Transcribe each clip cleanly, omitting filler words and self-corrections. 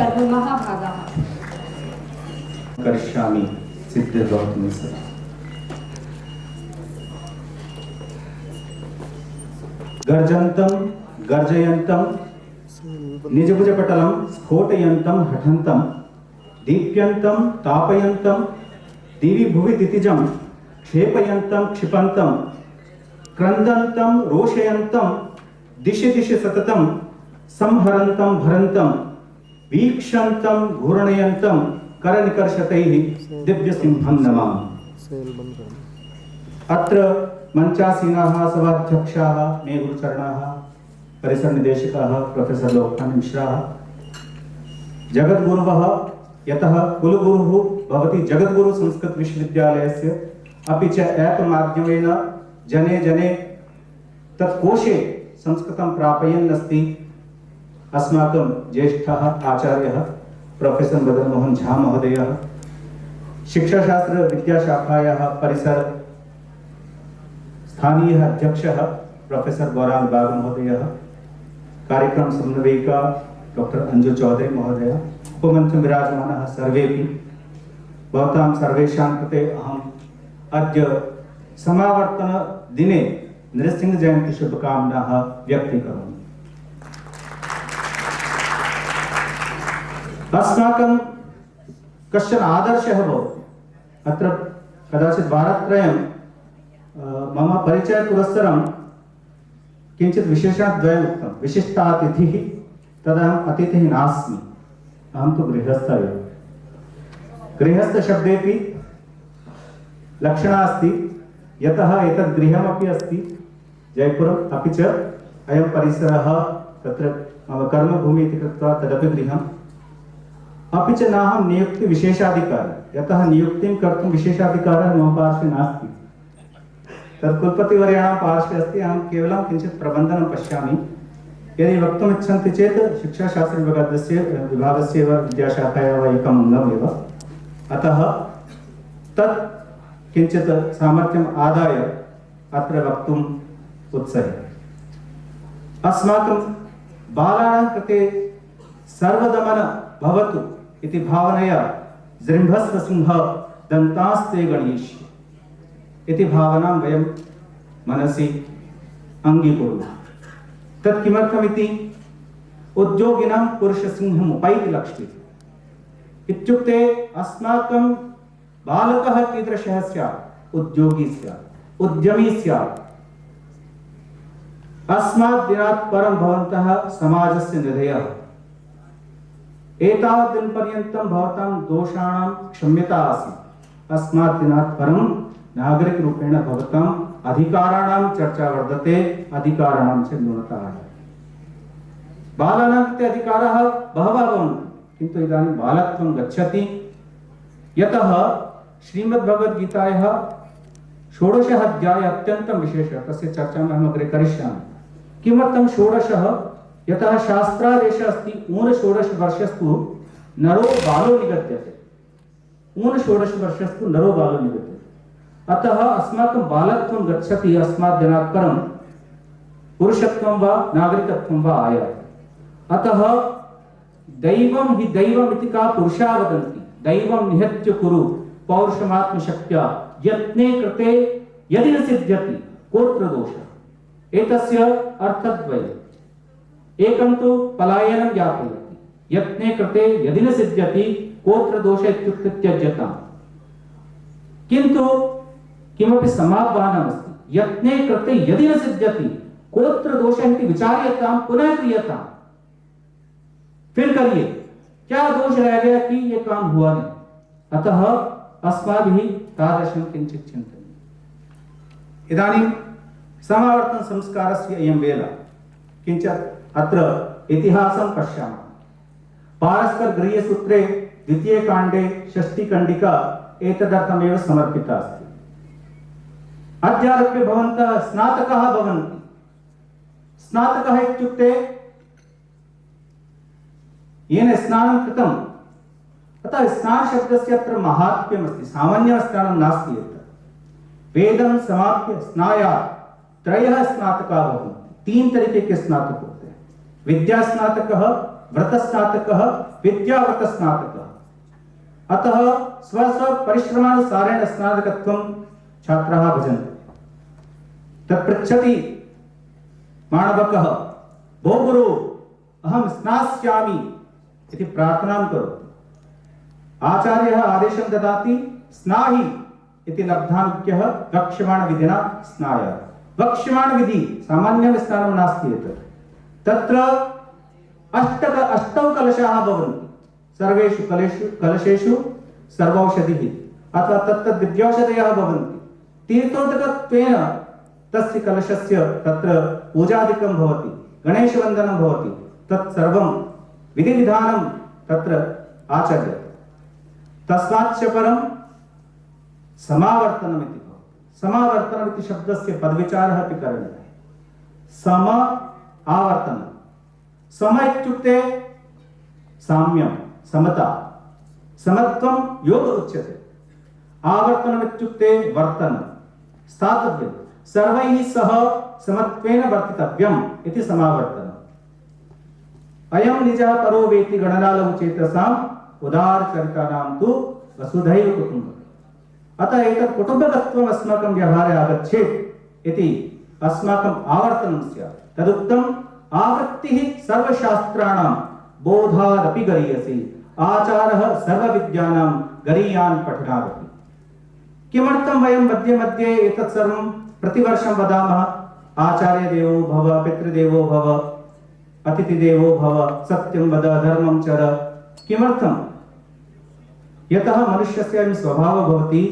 सर्वमहाभागाः करिष्यामि सिद्धिर्भवतु सदा। गर्जन्तं गर्जयन्तं निजभुजपटलं स्फोटयन्तं हठन्तं दीप्यन्तं तापयन्तं दिवि भुवि दितिजं क्षेपयन्तं क्षिपन्तं क्रन्दन्तं रोषयन्तं दिशि दिशि सततं संहरन्तं भरन्तं वीक्षन्तं घूर्णयन्तं करनिकर्षतैः दिव्यसिंहं नमामि। अत्र मंचासीनाः सभाध्यक्षाः मे गुरुचरणाः परिसरनिदेशकाः प्रोफेसर लोकनाथ मिश्राः जगद्गुरुवः यतः कुलगुरुः भवति जगद्गुरु संस्कृत विश्वविद्यालयस्य अपि च ऐप माध्यमेन जने जने तत्कोशे संस्कृतं प्रापयन् अस्ति अस्माकं ज्येष्ठः आचार्यः प्रोफेसर मदन मोहन झा महोदयः शिक्षाशास्त्र विद्याशाखायाः परिसर स्थानीय अध्यक्षः प्रोफेसर गौरांग बाग महोदयः कार्यक्रम समन्वयिका डॉक्टर अंजु चौधरी महोदय उपमंच विराजमानः सर्वेपि भवतां सर्वेषां कृते अहम् अद्य समावर्तन दिने नृसिंह जयंती शुभकामनाः व्यक्तीकरोमि। अस्माकं कश्चन आदर्शः भवति। अत्र कदाचित् वारत्रयं मम परिचय पुरस्सरं किंचित विशेषणद्वयम् उक्तं। विशिष्टातिथिः तदहम् अतिथिः नास्मि, अहं तु गृहस्थः एव। गृहस्थशब्देपि लक्षणा अस्ति, यतः एतद् गृहमपि अस्ति जयपुरम्, अपि च अयं परिसरः तत्र मम कर्मभूमिः इति कृत्वा तदपि गृहम्। अपि च नाहं नियुक्ति विशेषाधिकारी, यतः नियुक्तिं कर्तुं विशेषाधिकारः मम पार्श्वे नास्ति, तत् कुलपतिवर्याणां पार्श्वे अस्ति। अहं केवलं किञ्चित् प्रबन्धनं पश्यामि। यदि वक्तुम् इच्छन्ति चेत् शिक्षाशास्त्रविभागस्य एव विद्याशाखायाः एकम् अङ्गमेव, अतः तत् किञ्चित् सामर्थ्यम् आदाय अत्र वक्तुम् उत्सहे। अस्माकं बालानां कृते सर्वदमन भवतु इति भावनया जृम्भस्व सिंह दन्तास्ते गणयिष्ये इति भावनां वयं मनसि अङ्गीकुर्मः। तत् किमर्थमिति उद्योगिनां पुरुषसिंहम् उपैति लक्ष्यते इत्युक्ते अस्माकं बालकः कीदृशः स्यात्, उद्योगी स्यात्, उद्यमी स्यात्। अस्मात् दिनात् परं भवन्तः समाजस्य निधयः। एतावत् दिनपर्यन्तं भवतां दोषाणां क्षम्यता आसीत्। अस्मात् दिनात् परं नागरिकरूपेण भवताम् अधिकाराणां चर्चा वर्धते, अधिकाराणां च न्यूनता आयाति। बालानां कृते अधिकाराः बहवः भवन्ति, किन्तु इदानीं बालत्वं गच्छति, यतः श्रीमद्भगवद्गीतायाः 16 अध्यायः अत्यन्तं विशेषः, तस्य चर्चां अहम् अग्रे करिष्यामि। किमर्थं 16? यतः शास्त्रादेशः अस्ति ऊन 16 वर्षस्तु नरो बालो निगद्यते। ऊन 16 वर्षस्तु नरो बालो निगद्यते। अतः अस्माकं बालत्वं गच्छति, अस्मात् दिनात् परं पुरुषत्वं वा नागरिकत्वं वा आयाति। अतः दैवं हि दैवम् इति का पुरुषा वदन्ति, दैवं निहत्य कुरु पौरुषमात्मशक्त्या यत्ने कृते यदि न सिद्ध्यति कोऽत्र दोषः। एतस्य अर्थद्वयम्। एकं तु पलायनं यापयति, यत्ने कृते यदि न सिद्ध्यति कोऽत्र दोषः इत्युक्ते त्यज्यताम्। किन्तु किमपि समाह्वानमस्ति, यत्ने कृते यदि न सिद्ध्यति कोऽत्र दोषः इति विचार्यतां, पुनः क्रियताम्। फिर करिए, क्या दोष रह गया कि ये काम हुआ नहीं। अतः अस्माभिः तादृशं किञ्चित् चिन्तनीयम्। इदानीं समावर्तन संस्कारस्य अयं वेला। किञ्चित् अत्र इतिहासं पश्यामः। पारस्पर गृह्यसूत्रे द्वितीये काण्डे षष्ठीकण्डिका एतदर्थमेव समर्पिता अस्ति। अद्यारभ्य भवन्तः स्नातकाः भवन्ति। स्नातकः इत्युक्ते येन स्नानं कृतम्। अतः स्नानशब्दस्य अत्र महात्म्यमस्ति, सामान्यं स्नानं नास्ति। वेदं समाप्य स्नायात् त्रयः स्नातकाः भवन्ति। 3 तरीके के स्नातक होते हैं। विद्या स्नातकः, व्रतस्नातकः विद्याव्रतस्नातकः। अतः स्वस्वपरिश्रमानुसारेण स्नातकत्वं छात्राः भजन्ति। तत् पृच्छति माणवकः, भो गुरु अहं स्नास्यामि इति प्रार्थनां करोति। आचार्यः आदेशं ददाति, स्नाहि इति लब्धानुज्ञः वक्ष्यमाणविधिना स्नायात्। वक्ष्यमाणविधि सामान्यं स्नानं नास्ति एतत्। तत्र अष्टौ कलशाः भवन्ति। सर्वेषु कलशेषु सर्वौषधिः अथवा तत्तद् दिव्यौषधयः भवन्ति। तीर्थोदकत्वेन तस्य कलशस्य तत्र पूजादिकं भवति, गणेशवन्दनं भवति। तत् सर्वं विधिविधानं तत्र आचर्यते। तस्माच्च परं समावर्तनम् इति भवति। समावर्तनम् इति शब्दस्य पदविचारः अपि करणीयः। सम आवर्तनं। सम इत्युक्ते साम्यं, समता, समत्वं योग उच्यते। आवर्तनम् इत्युक्ते वर्तनं, स्थातव्यं, सर्वैः सह समत्वेन वर्तितव्यम् इति समावर्तनम्। अयं निजः परो वेति गणनालौ चेतसाम् उदारचरितानां तु वसुधैव कुटुम्बकम्। अतः एतत् कुटुम्बकत्वम् अस्माकं व्यवहारे आगच्छेत् इति अस्माकम् आवर्तनं स्यात्। तदुक्तम् आवृत्तिः सर्वशास्त्राणां बोधादपि गरीयसी, आचारः सर्वविद्यानां गरीयान् पठनादपि। किमर्थं वयं मध्ये मध्ये एतत् सर्वं प्रतिवर्षं वदामः? आचार्यदेवो भव, पितृदेवो भव, अतिथिदेवो भव, सत्यं वद, धर्मं चर। किमर्थं? यतः मनुष्यस्य अयं स्वभावः भवति,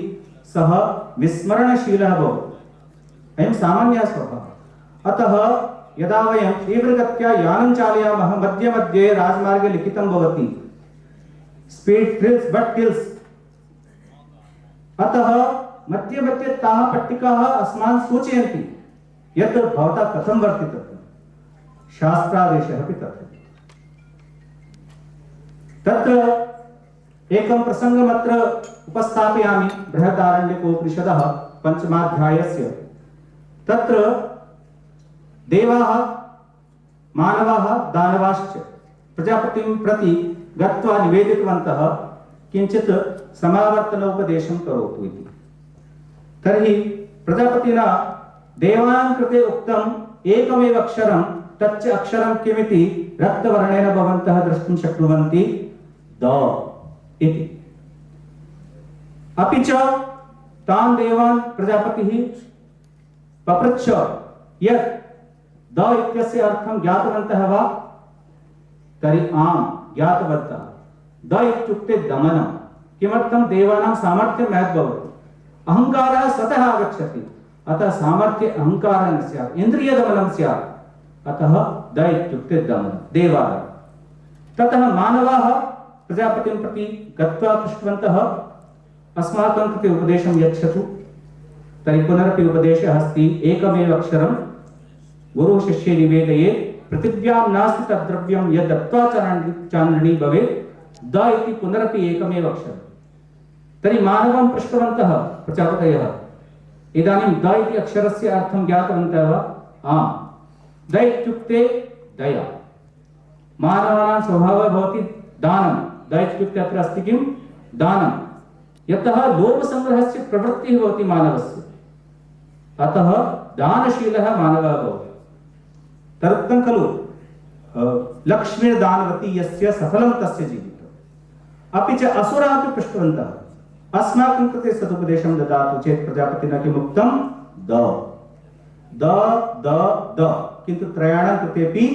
सः विस्मरणशीलः भवति। अयं सामान्यः स्वभावः। अतः यदा वयं तीव्रगत्या यानं चालयामः, मध्ये मध्ये राजमार्गे लिखितं भवति स्पीड थ्रिल्स बट किल्स। अतः मध्ये मध्ये ताः पट्टिकाः अस्मान् सूचयन्ति यत् भवता कथं वर्तितव्यम्। शास्त्रादेशः अपि तथैव। तत्र एकं प्रसङ्गमत्र उपस्थापयामि। बृहदारण्यकोपनिषदः पञ्चमाध्यायस्य। तत्र देवाः, मानवाः, दानवाश्च प्रजापतिं प्रति गत्वा निवेदितवन्तः किञ्चित् समावर्तनोपदेशं करोतु इति। तर्हि प्रजापतिना देवानां कृते उक्तम् एकमेव अक्षरं, तच्च अक्षरं किमिति रक्तवर्णेन भवन्तः द्रष्टुं शक्नुवन्ति, द इति। अपि च तान् देवान् प्रजापतिः पपृच्छ यत् द इत्यस्य अर्थं ज्ञातवन्तः वा? तर्हि आम्, ज्ञातवन्तः। द इत्युक्ते दमनं। किमर्थं? देवानां सामर्थ्यं महत् भवति। अहङ्कारः स्वतः आगच्छति, अतः सामर्थ्य अहङ्कारः न स्यात्, इन्द्रियदमनं स्यात्। अतः द इत्युक्ते दमनं, देवाः। ततः मानवाः प्रजापतिं प्रति गत्वा पृष्टवन्तः, अस्माकं कृते उपदेशं यच्छतु। तर्हि पुनरपि उपदेशः अस्ति, एकमेव अक्षरं गुरुः शिष्ये निवेदयेत्, पृथिव्यां नास्ति तद्द्रव्यं यद् दत्त्वा चान्द्रणी भवेत्, द इति पुनरपि एकमेव अक्षरम्। तर्हि मानवं पृष्टवन्तः प्रजापतयः, इदानीं द इति अक्षरस्य अर्थं ज्ञातवन्तः वा? आम्। द इत्युक्ते दया। मानवानां स्वभावः भवति दानं। द इत्युक्ते अत्र अस्ति किं? दानं। यतः लोभसङ्ग्रहस्य प्रवृत्तिः भवति मानवस्य, अतः दानशीलः मानवः भवति। तदुक्तं खलु, लक्ष्मीर्दानवती यस्य सफलं तस्य जीवितम्। अपि च असुराः अपि पृष्टवन्तः, अस्माकं कृते सदुपदेशं ददातु चेत् प्रजापतिना किमुक्तं? द द द द। किन्तु त्रयाणां कृतेपि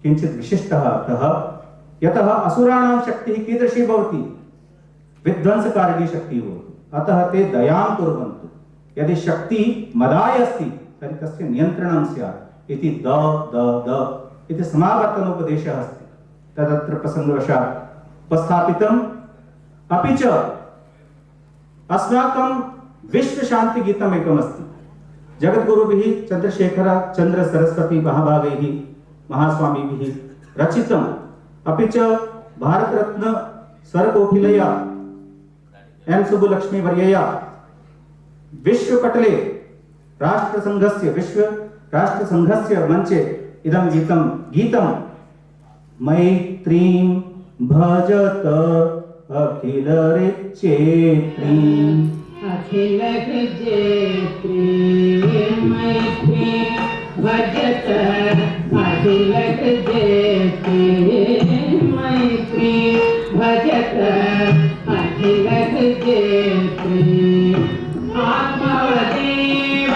किञ्चित् विशिष्टः अर्थः। यतः असुराणां शक्तिः कीदृशी भवति? विध्वंसकारिणी शक्तिः भवति। अतः ते दयां कुर्वन्तु। यदि शक्ति मदाय अस्ति तर्हि तस्य नियन्त्रणं स्यात् इति द द द इति समावर्तनोपदेशः अस्ति। तदत्र प्रसङ्गवशात् उपस्थापितम्। अपि च अस्माकं विश्वशान्तिगीतम् एकमस्ति, जगद्गुरुभिः चन्द्रशेखरचन्द्र सरस्वती महाभागैः महास्वामिभिः रचितम्। अपि च भारतरत्न स्वरकोकिलया एम सुब्बुलक्ष्मी वर्यया विश्वपटले राष्ट्रसंघस्य मंचे इदं गीतं मैत्रीं भजत अखिल ऋच्चेत्रीं अखिल ऋच्चेत्री मैत्री भजत अखिल ऋच्चेत्री मैत्री भजत अखिल ऋच्चेत्री आत्मवदेव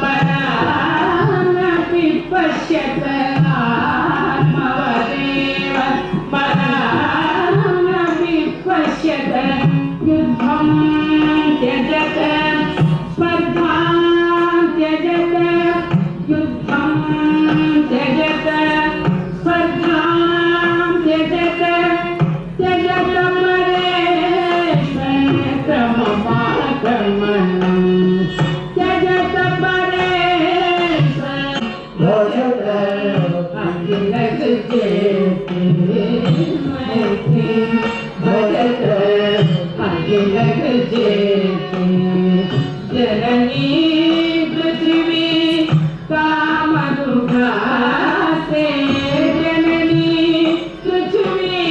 परानपि पश्यत आत्मवदेव परानपि पश्यत युद्धं त्यजत स्पर्धां त्यजत युद्धं त्यजत स्पर्धां त्यजत त्यजत परेशक्रममाक्रमणं त्यजत परेश भजत अखिल ऋच्चेत्री मैत्री भजत अखिल ऋच्चेत्री जननी पृथ्वी कामदुघासे जननी पृथ्वी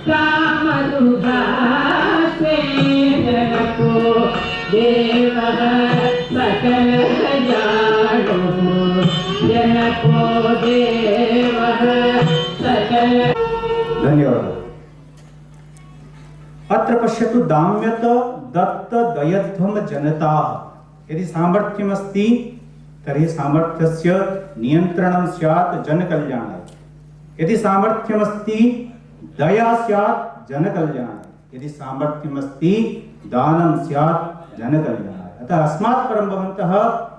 कामदुघासे जनको देवः सकल जाडो जनको देवः सकल। धन्यवाद। अत्र पश्यतु दाम्यत दत्त दयध्वम जनता। यदि सामर्थ्यमस्ति तर्हि सामर्थ्यस्य नियन्त्रणं स्यात् जनकल्याणाय। यदि सामर्थ्यमस्ति दया स्यात् जनकल्याणाय। यदि सामर्थ्यमस्ति दानं स्यात् जनकल्याणाय। अतः अस्मात् परं भवन्तः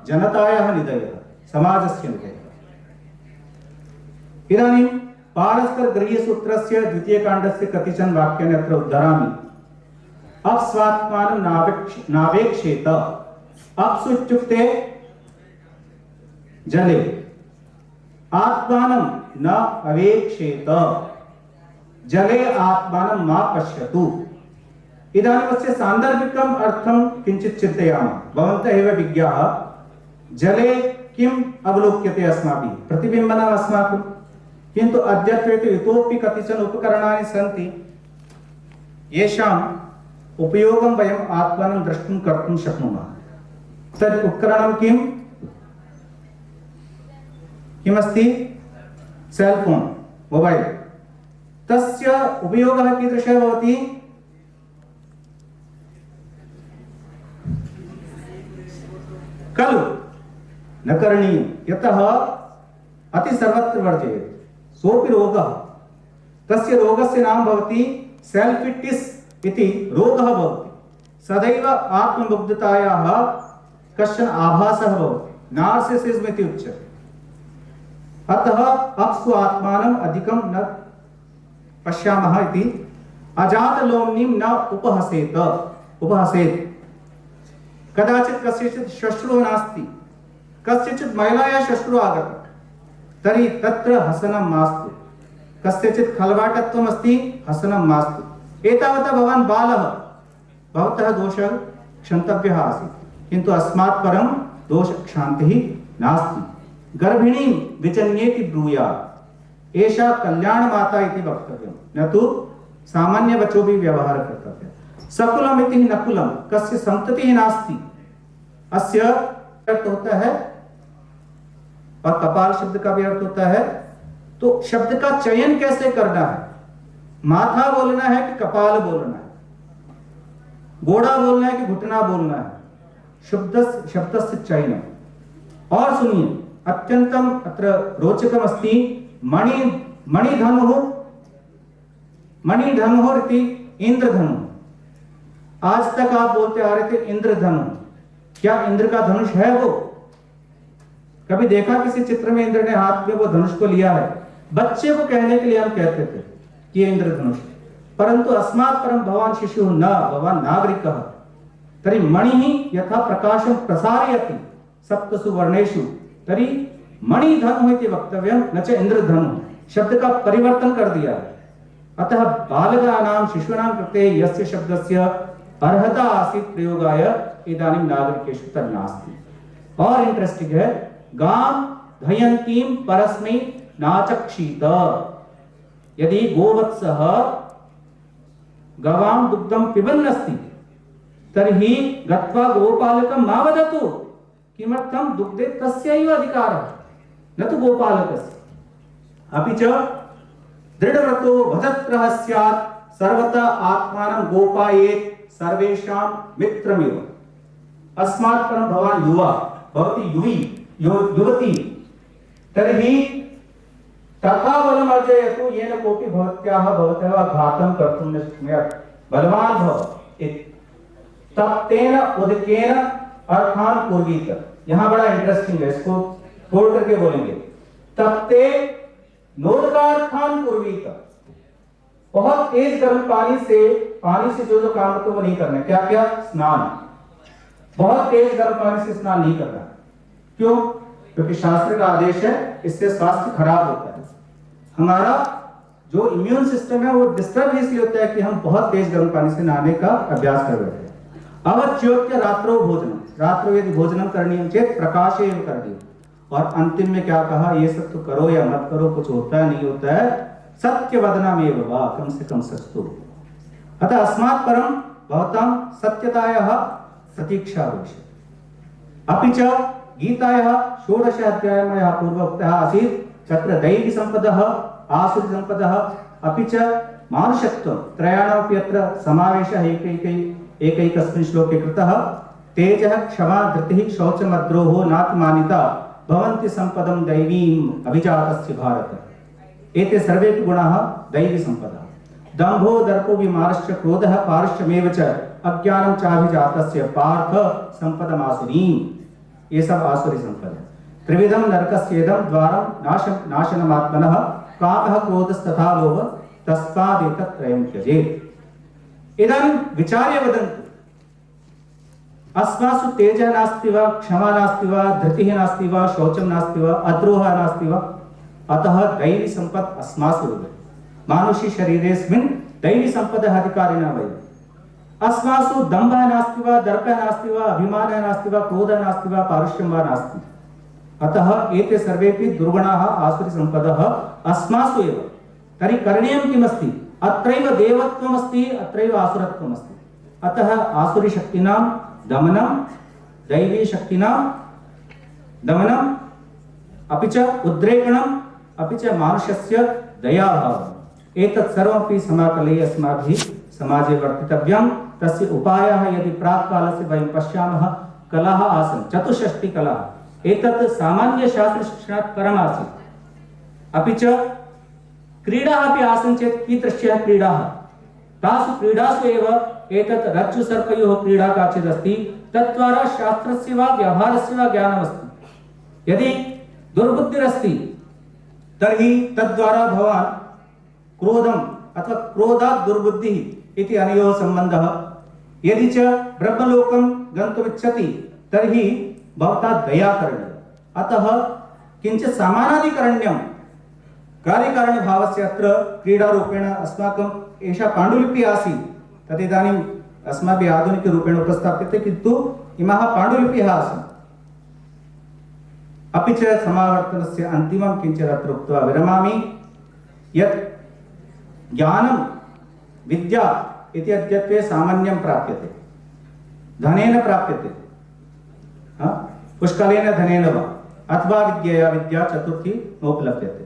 जनतायाः निधयः, समाजस्य निधयः। इदानीं पारस्कर गृह्यसूत्रस्य द्वितीयकाण्डस्य कतिचन वाक्यानि अत्र उद्धरामि। अप्स्वात्मानं नावेक्षेत। अप्सु इत्युक्ते जले, आत्मानं न अवेक्षेत, जले आत्मानं मा पश्यतु। इदानीमस्य सान्दर्भिकम् अर्थं किञ्चित् चिन्तयामः। भवन्तः एव विज्ञाः, जले किम् अवलोक्यते अस्माभिः? प्रतिबिम्बनम् अस्माकं। किन्तु अद्यत्वे इतोपि कतिचन उपकरणानि सन्ति येषाम् उपयोगं वयम् आत्मानं द्रष्टुं कर्तुं शक्नुमः। तत् उपकरणं किमस्ति? Cell phone, mobile. तस्य उपयोगः कीदृशः भवति? खलु न करणीयं, यतः अति सर्वत्र वर्जयेत्। सोऽपि रोगः, तस्य रोगस्य नाम भवति सेल्फिटिस् इति रोगः भवति। सदैव आत्ममुग्धतायाः कश्चन आभासः भवति, नार्सिसिज्म इति उच्यते। अतः अप्सु आत्मानम् अधिकं न पश्यामः इति। अजातलोम्नीं न उपहसेत्। कदाचित् कस्यचित् श्वश्रुः नास्ति, कस्यचित् महिलायाः श्वश्रुः आगतः, तर्हि तत्र हसनं मास्तु। कस्यचित् खलवाटत्वम् अस्ति, हसनं मास्तु। एतावता भवान् बालः, भवतः दोषः क्षन्तव्यः आसीत्, किन्तु अस्मात् परं दोषक्षान्तिः नास्ति। गर्भिणीं विजन्येति ब्रूयात्, एषा कल्याणमाता इति वक्तव्यं, न तु सामान्यवचोभिः व्यवहारः कर्तव्यः। सकुलम् इति नकुलं, कस्य सन्ततिः नास्ति, अस्य अर्थ होता है, और कपाल शब्द का भी अर्थ होता है। तो शब्द का चयन कैसे करना है? माथा बोलना है कि कपाल बोलना है? गोड़ा बोलना है कि घुटना बोलना है? शब्दस्य चयनम्। और सुनिए, अत्यंतम अत्र रोचकम् अस्ति। मणिधनुः इति इंद्रधनुः। आज तक आप बोलते आ रहे थे इंद्रधनुः। क्या इंद्र का धनुष है वो? कभी देखा किसी चित्र में इंद्र ने हाथ में वो धनुष को लिया है? बच्चे को कहने के लिए हम कहते थे कि ये इंद्रधनुष, परंतु अस्मात् परं भवान् शिशुः न, भवान् नागरिकः। तर्हि मणिः यथा प्रकाशं प्रसारयति सप्तसु वर्णेषु, तर्हि मणिधनुः इति वक्तव्यं, न च इंद्रधनुः। शब्द का परिवर्तन कर दिया। अतः बालकानां शिशूनां कृते यस्य शब्दस्य अर्हता आसीत् प्रयोगाय, इदानीं नागरिकेषु तन्नास्ति। और इंटरेस्टिंग है, गां धयन्तीं परस्मै नाचक्षीत। यदि गोवत्सः गवां दुग्धं पिबन् अस्ति तर्हि गत्वा गोपालकं मा वदतु किमर्थं दुग्धे तस्यैव अधिकारः न तु गोपालकस्य। अपि च दृढव्रतो वदत्रः स्यात् सर्वथा आत्मानं गोपायेत् सर्वेषां मित्रमिव। अस्मात् परं भवान् युवा भवती युवती तर्हि तथा बलम् अर्जयतु येन कोऽपि भवतः घातं कर्तुं न शक्नोति। बलवान् भव इति। तप्तेन उदकेन अर्थान पूर्वीत। यहाँ बड़ा इंटरेस्टिंग है, इसको छोड़ करके बोलेंगे। तप्ते नोदकार्थान पूर्वीत। बहुत तेज गर्म पानी से जो काम करते वो नहीं करना है। क्या क्या? स्नान। बहुत तेज गर्म पानी से स्नान नहीं करना। क्यों? क्योंकि शास्त्र का आदेश है, इससे स्वास्थ्य खराब होता है। हमारा जो इम्यून सिस्टम है वो डिस्टर्ब इसलिए होता है कि हम बहुत तेज गर्म पानी से नहाने का अभ्यास कर रहे हैं। अवच्योत्य रात्रो भोजनम। रात्रो यदि भोजनम करणीयम चेत प्रकाशे एव करणीयम। और अंतिम में क्या कहा? ये सब तो करो या मत करो, कुछ होता है नहीं होता है, सत्य वदनमेव वा, कम से कम सच तो। अतः अस्मात् परम भवतां सत्यतायाः प्रतीक्षा भविष्यति। अपि च गीतायाः 16 अध्यायः मया पूर्वोक्तः आसीत्। तत्र दैवी सम्पदः, आसुरी सम्पदः, अपि च मानुषत्वं त्रयाणामपि अत्र समावेशः एकैकस्मिन् श्लोके कृतः। तेजः, क्षमा, धृतिः, शौचमद्रोहो नातिमानिता भवन्ति सम्पदं दैवीम् अभिजातस्य भारत। एते सर्वेपि गुणाः दैवी सम्पदः। दम्भो दर्पो विमानश्च क्रोधः पारुष्यमेव च अज्ञानं चाभिजातस्य पार्थ सम्पदमासुरीम्। ये सब आसुरी संपद है। त्रिविधम नरकस्येदं द्वारं नाशनमात्मनः कामः क्रोधस्तथा लोभः तस्मादेतत् त्रयं त्यजेत्। इदानीं विचार्य वदन्तु। अस्मासु तेजः नास्ति वा, क्षमा नास्ति वा, धृतिः नास्ति वा, शौचं नास्ति वा, अद्रोहः नास्ति वा? अतः दैवी सम्पत् अस्मासु वर्तते। मानुषी शरीरेऽस्मिन् दैवी सम्पदः अधिकारिणः वयम्। अस्मासु दम्भः नास्ति वा, दर्पः नास्ति वा, अभिमानः नास्ति वा, क्रोधः नास्ति वा, पारुष्यं वा नास्ति। अतः एते सर्वेपि दुर्गुणाः आसुरी सम्पदः अस्मासु एव। तर्हि करणीयं किमस्ति? अत्रैव देवत्वम् अस्ति, अत्रैव आसुरत्वम् अस्ति। अतः आसुरी शक्तीनां दमनं, दैवी शक्तीनां दमनं, अपि च उद्रेकणम्, अपि च मानुषस्य दयाभावम्। एतत् सर्वमपि समाकल्य अस्माभिः समाजे वर्तितव्यं। तस्य उपायः यदि प्राक्कालस्य वयं पश्यामः, कलाः आसन्, चतुष्षष्टि कलाः। एतत् सामान्य शास्त्र शिक्षणात् परम् आसीत्। अपि च क्रीडाः अपि आसन् चेत् कीदृश्यः क्रीडाः? तासु क्रीडासु एव एतत् रज्जुसर्पयोः क्रीडा काचित् अस्ति। तद्वारा शास्त्रस्य वा व्यवहारस्य वा ज्ञानमस्ति। यदि दुर्बुद्धिरस्ति तर्हि तद्वारा भवान् क्रोधम् अथवा क्रोधात् दुर्बुद्धिः इति अनयोः सम्बन्धः। यदि च ब्रह्मलोकं गन्तुमिच्छति तर्हि भवता दया करणीया। अतः किञ्चित् समानाधिकरण्यं कार्यकारणभावस्य अत्र क्रीडारूपेण अस्माकम् एषा पाण्डुलिपिः आसीत्। तदिदानीम् अस्माभिः आधुनिकरूपेण उपस्थाप्यते, किन्तु इमाः पाण्डुलिपयः आसन्। अपि च समावर्तनस्य अन्तिमं किञ्चित् अत्र उक्त्वा विरमामि यत् ज्ञानं विद्या इति अद्यत्वे सामान्यं प्राप्यते, धनेन प्राप्यते, पुष्कलेन धनेन वा, अथवा विद्यया विद्या चतुर्थी नोपलभ्यते।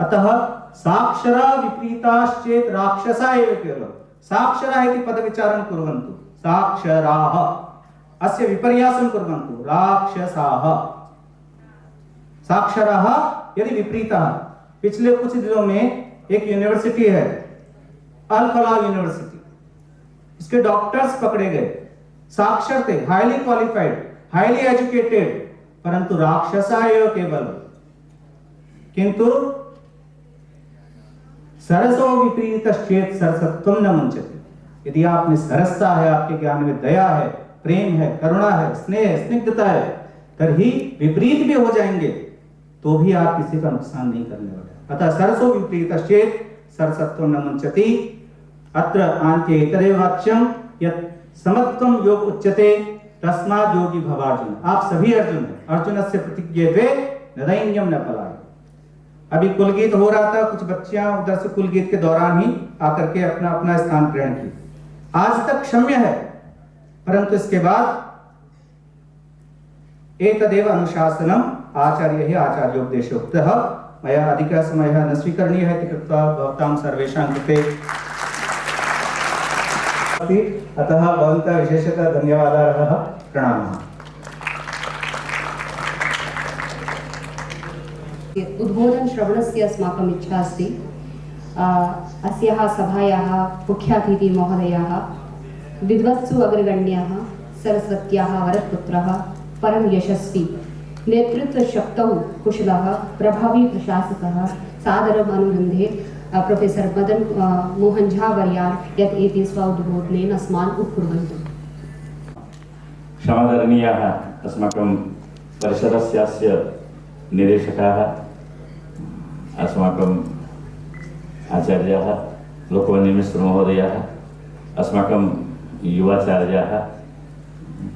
अतः साक्षरा विपरीताश्चेत् राक्षसा एव केवलं। साक्षरा इति पदविचारं कुर्वन्तु। साक्षराः अस्य विपर्यासं कुर्वन्तु। राक्षसाः। साक्षराः यदि विपरीताः। पिछले कुछ दिनों में एक यूनिवर्सिटी है, अल फलाह यूनिवर्सिटी, इसके डॉक्टर्स पकड़े गए, साक्षर थे, हाईली क्वालिफाइड, हाईली एजुकेटेड, परंतु राक्षसा एव केवल। किंतु सरसो विपरीतश्चेत् सरसत्वं न मुंचते। यदि आप में सरसता है, आपके ज्ञान में दया है, प्रेम है, करुणा है, स्नेह, स्निग्धता है, तभी विपरीत भी हो जाएंगे तो भी आप किसी का नुकसान नहीं करने वाले। अतः सरसो विपरीतश्चेत् सरसत्वं न मुंचति। अत्र आन्ते तदेव वाच्यं यत् समत्वं योग उच्यते तस्माद् योगी भवार्जुन। आप सभी अर्जुन हैं। अर्जुनस्य प्रतिज्ञेते न दैन्यं न पलायते। अभी कुलगीत हो रहा था, कुछ बच्चियां उधर से कुलगीत के दौरान ही आकर के अपना अपना स्थान ग्रहण की। आज तक क्षम्य है, परंतु इसके बाद एतदेव अनुशासनम आचार्य ही आचार्योपदेशोक्तः मया अधिकः समयः न स्वीकरणीयः इति कृत्वा भवतां सर्वेषां कृते अतः भवन्तः विशेषतः धन्यवादाः, प्रणामः। उद्बोधन श्रवणस्य अस्माकम् इच्छा अस्ति। अस्याः सभायाः मुख्यातिथि महोदयाः विद्वत्सु अग्रगण्याः सरस्वत्याः वरत्पुत्रः परम यशस्वी नेतृत्वशक्तौ कुशलः प्रभावी प्रशासकः सादरम् अनुरुन्धे प्रोफेसर मदन मोहन झा वर्यान् यत् एते स्वोद्बोधनेन अस्मान् उत्कुर्वन्तु। क्षमादरणीयाः अस्माकं परिषदस्यास्य निदेशकाः, अस्माकम् आचार्याः लोकमान्यमिश्रमहोदयाः, अस्माकं युवाचार्याः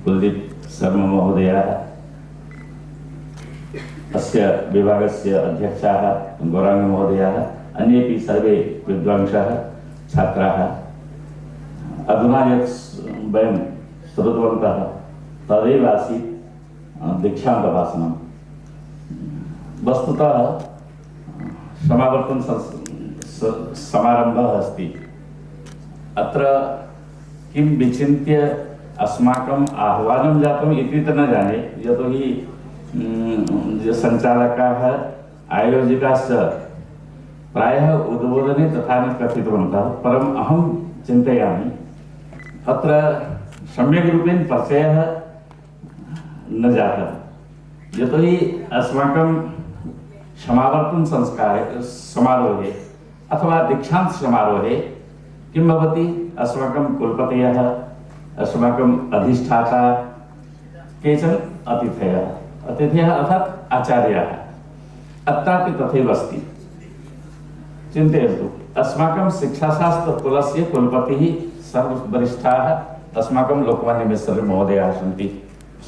कुलदीप शर्मा महोदयाः, अस्य विभागस्य अध्यक्षाः गौरांग महोदयाः, अन्येपि सर्वे विद्वांसः छात्राः। अधुना यत् वयं श्रुतवन्तः तदेव आसीत् दीक्षान्तभाषणम्। वस्तुतः समावर्तन समारंभः अस्ति। अत्र किं विचिन्त्य अस्माकम् आह्वानं जातम् इति न जाने, यतोहि सञ्चालकाः आयोजकाश्च प्रायः उद्बोधने तथा न कथितवन्तः, परम् अहं चिन्तयामि अत्र सम्यक् रूपेण परिचयः न जातः, यतोहि अस्माकं समावर्तन समारोहे अथवा दीक्षांत समारोहे किं भवति, अस्माकं कुलपतयः, अस्माकम् अधिष्ठाता, केचन अतिथयः अर्थात् आचार्याः, अत्रापि तथैव अस्ति। चिन्तयन्तु, अस्माकं शिक्षाशास्त्रकुलस्य कुलपतिः सर्ववरिष्ठाः अस्माकं लोकमान्यमिश्र महोदयाः सन्ति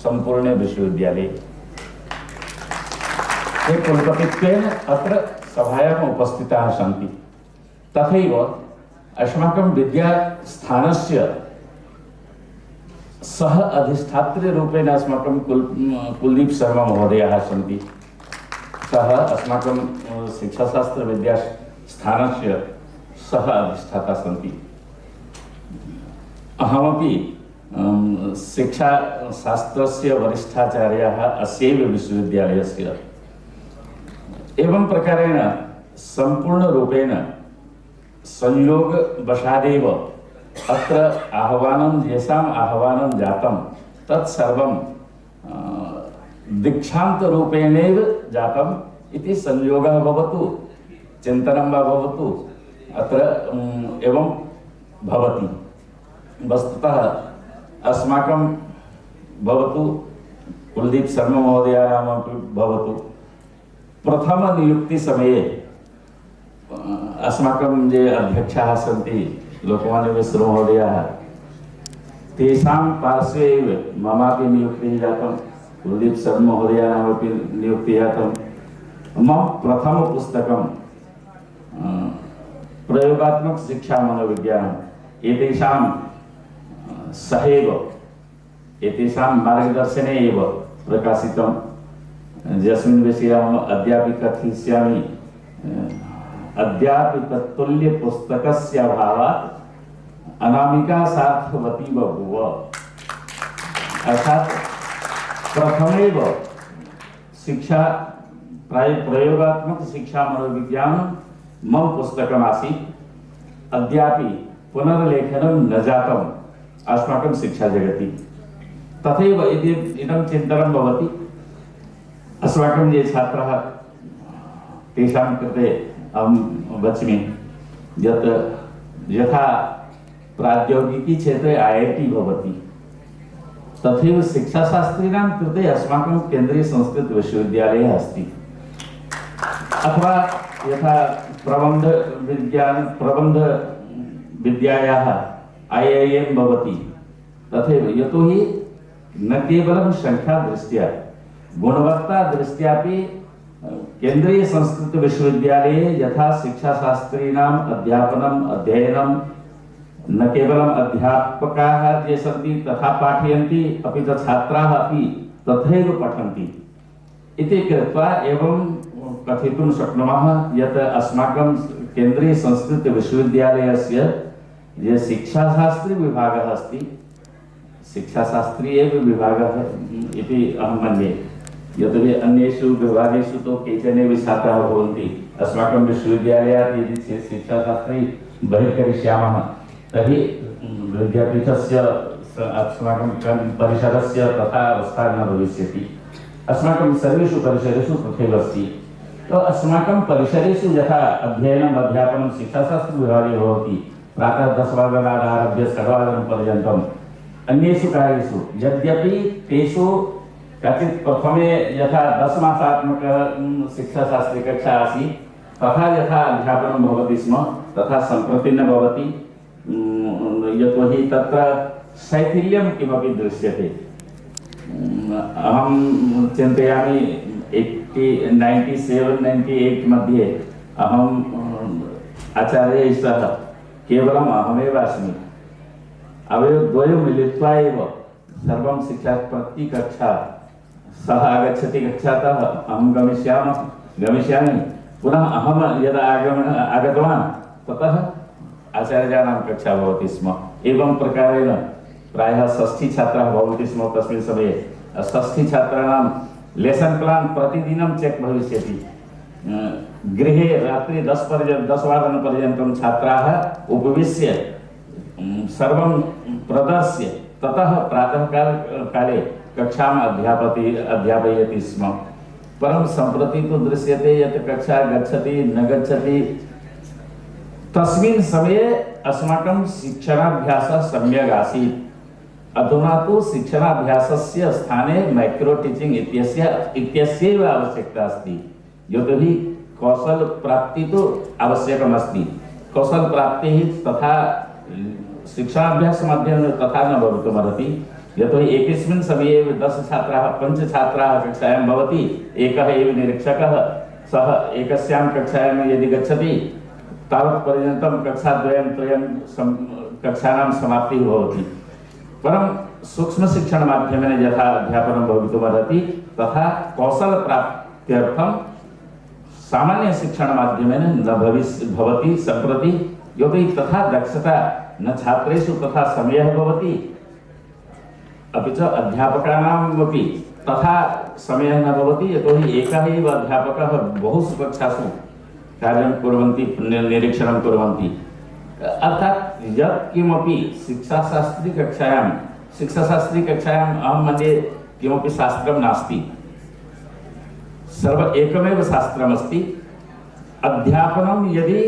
सम्पूर्णे विश्वविद्यालये। ते कुलपतित्वेन अत्र सभायाम् उपस्थिताः सन्ति। तथैव अस्माकं विद्यास्थानस्य सह अधिष्ठातृरूपेण अस्माकं कुलदीप शर्मा महोदयाः सन्ति। सः अस्माकं शिक्षाशास्त्र विद्यास्थानस्य सह अधिष्ठाता सन्ति। अहमपि शिक्षाशास्त्रस्य वरिष्ठाचार्याः अस्यैव विश्वविद्यालयस्य। एवं प्रकारेण संपूर्णरूपेण संयोगवशादेव अत्र आह्वानं येषाम् आह्वानं जातं तत्सर्वं दीक्षान्तरूपेणैव जातम् इति संयोगः भवतु, चिन्तनं वा भवतु, अत्र एवं भवति। वस्तुतः अस्माकं भवतु कुलदीप शर्मा महोदयानामपि भवतु, प्रथम नियुक्ति समये अस्माकं ये अध्यक्षाः सन्ति लोकमान्यमिश्र महोदयाः, तेषां पार्श्वे एव ममापि नियुक्तिः जातं, कुलदीप शर्मा महोदयानामपि नियुक्तिः जातं। मम प्रथम पुस्तकं प्रयोगात्मक शिक्षा मनोविज्ञानम् एतेषां सहैव एतेषां मार्गदर्शने एव प्रकाशितं, यस्मिन् विषये अहम् अद्यापि कथयिष्यामि। अद्यापि तत्तुल्य पुस्तकस्य अभावात् अनामिका सार्थवती बभूव। अर्थात् प्रथमैव शिक्षा प्रयोगात्मक शिक्षा मनोविज्ञानं मम पुस्तकमासीत्। अद्यापि पुनर्लेखनं न जातम् अस्माकं शिक्षा जगति। तथैव इदं चिन्तनं भवति, अस्माकं ये छात्राः तेषां कृते अहं वच्मि यत् यथा प्रौद्योगिकी क्षेत्रे IIT भवति, तथैव शिक्षाशास्त्रिणां कृते अस्माकं केन्द्रीय संस्कृत विश्वविद्यालयः अस्ति। अथवा यथा प्रबन्ध विद्यायाः IIM भवति, तथैव यतोहि न केवलं संख्या दृष्ट्या गुणवत्ता दृष्ट्यापि केंद्रीय संस्कृत विश्वविद्यालये यथा शिक्षाशास्त्रीणाम् अध्यापनम् अध्ययनं न केवलम् अध्यापकाः ये सन्ति तथा पाठयन्ति अपि च छात्राः अपि तथैव पठन्ति इति कृत्वा एवं कथितुं शक्नुमः यत् अस्माकं केन्द्रीय संस्कृत विश्वविद्यालयस्य ये शिक्षाशास्त्री विभागः अस्ति शिक्षाशास्त्री एव विभागः इति अहं मन्ये यतोहि अन्येषु विभागेषु तो केचन छात्राः भवन्ति अस्माकं विश्वविद्यालयात् यदि शिक्षाशास्त्री बहिर्करिष्यामः तर्हि विद्यापीठस्य अस्माकं परिसरस्य तथा अवस्था न भविष्यति अस्माकं सर्वेषु परिसरेषु तथैव अस्ति तो अस्माकं परिसरेषु यथा अध्ययनम् अध्यापनं शिक्षाशास्त्र विभागे भवति प्रातः 10 वादनात् आरभ्य 6 वादनपर्यन्तम् अन्येषु कार्येषु यद्यपि तेषु कथित प्रथमे यथा 10 मासात्मक शिक्षाशास्त्री कक्षा आसीत् तथा यथा अध्यापनं भवति स्म तथा सम्प्रति न भवति यतोहि तत्र शैथिल्यं किमपि दृश्यते अहं चिन्तयामि 97-98 मध्ये अहम् आचार्यैः सह केवलम् अहमेव अस्मि अवयवद्वयं मिलित्वा एव सर्वं शिक्षा प्रति कक्षा सः आगच्छति कक्षातः अहं गमिष्यामि पुनः अहं यदा आगतवान् ततः आचार्याणां कक्षा भवति स्म एवं प्रकारेण प्रायः 60 छात्राः भवन्ति स्म तस्मिन् समये 60 छात्राणां लेसन प्लान् प्रतिदिनं चेक् भविष्यति गृहे रात्रि 10 वादनपर्यन्तं छात्राः उपविश्य सर्वं प्रदर्श्य ततः प्रातःकाले कक्षाम् अध्यापयति स्म परं सम्प्रति तु दृश्यते यत् कक्षा गच्छति न गच्छति तस्मिन् समये अस्माकं शिक्षणाभ्यासः सम्यक् आसीत् अधुना तु शिक्षणाभ्यासस्य स्थाने माइक्रो टीचिंग इत्यस्यैव आवश्यकता अस्ति यतोहि कौशल प्राप्ति तु आवश्यकमस्ति कौशल प्राप्तिः तथा शिक्षाभ्यास माध्यमेन तथा न भवितुमर्हति यतोहि एकस्मिन् समये 10 छात्राः 5 छात्राः कक्षायां भवति एकः एव निरीक्षकः सः एकस्यां कक्षायां यदि गच्छति तावत् पर्यन्तं कक्षाद्वयं त्रयं कक्षाणां समाप्तिः भवति परं सूक्ष्म शिक्षण माध्यमेन यथा अध्यापनं भवितुमर्हति तथा कौशल प्राप्त्यर्थं सामान्य शिक्षण माध्यमेन न भवति सम्प्रति यतोहि तथा दक्षता न छात्रेषु तथा समयः भवति अपि च अध्यापकानामपि तथा समयः न भवति यतोहि एकः एव अध्यापकः बहुषु कक्षासु कार्यं कुर्वन्ति निरीक्षणं कुर्वन्ति अर्थात् यत् किमपि शिक्षाशास्त्री कक्षायाम् अहं मन्ये किमपि शास्त्रं नास्ति सर्व एकमेव शास्त्रमस्ति अध्यापनं यदि